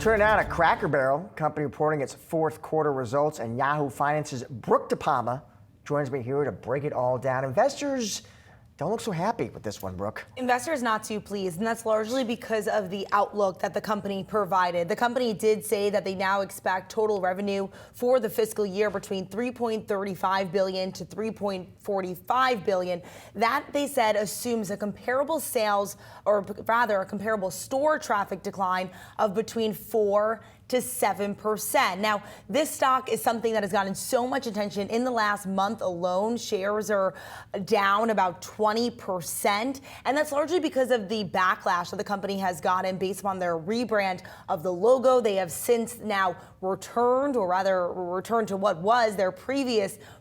Turning now to Cracker Barrel, company reporting its fourth quarter results, and Yahoo Finance's Brooke DiPalma joins me here to break it all down. Investors don't look so happy with this one, Brooke. Investors not too pleased, and that's largely because of the outlook that the company provided. The company did say that they now expect total revenue for the fiscal year between $3.35 billion to $3.45 billion. That, they said, assumes a comparable sales, or rather a comparable store traffic decline of between 4 to 7%. Now, this stock is something that has gotten so much attention in the last month alone. Shares are down about 20%, and that's largely because of the backlash that the company has gotten based upon their rebrand of the logo. They have since now returned, or rather returned to what was their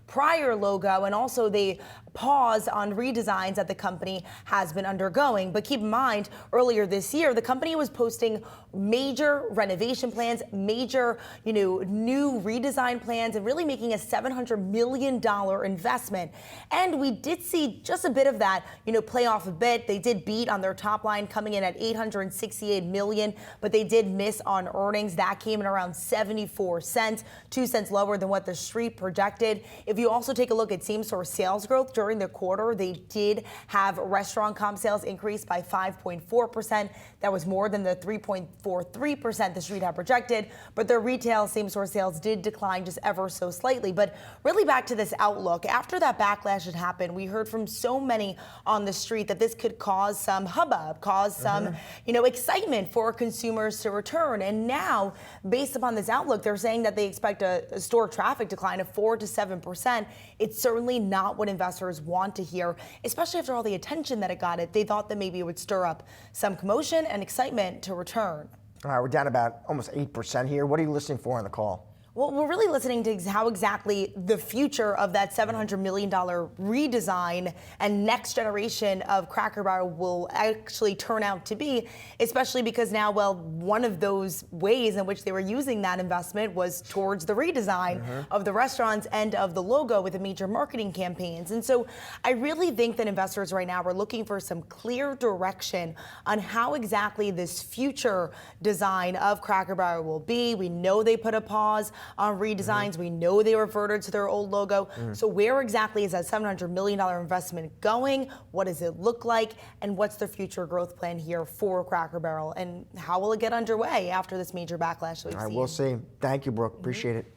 prior logo, and also they pause on redesigns that the company has been undergoing. But keep in mind, earlier this year, the company was posting major renovation plans, major, new redesign plans, and really making a $700 million investment. And we did see just a bit of that, play off a bit. They did beat on their top line, coming in at $868 million, but they did miss on earnings. That came in around 74 cents, 2 cents lower than what the street projected. If you also take a look at same-store sales growth during the quarter, they did have restaurant comp sales increase by 5.4%. That was more than the 3.43% the street had projected, but their retail same-store sales did decline just ever so slightly. But really back to this outlook, after that backlash had happened, we heard from so many on the street that this could cause some hubbub, cause some, excitement for consumers to return. And now, based upon this outlook, they're saying that they expect a store traffic decline of 4 to 7%. It's certainly not what investors want to hear, especially after all the attention that it got. They thought that maybe it would stir up some commotion and excitement to return. All right, we're down about almost 8% here. What are you listening for on the call? Well, we're really listening to how exactly the future of that $700 million redesign and next generation of Cracker Barrel will actually turn out to be, especially because now, one of those ways in which they were using that investment was towards the redesign of the restaurants and of the logo with the major marketing campaigns. And so I really think that investors right now are looking for some clear direction on how exactly this future design of Cracker Barrel will be. We know they put a pause on redesigns. We know they reverted to their old logo. So where exactly is that $700 million investment going? What does it look like? And what's the future growth plan here for Cracker Barrel? And how will it get underway after this major backlash that we've seen? All right, we'll see. Thank you, Brooke. Appreciate it.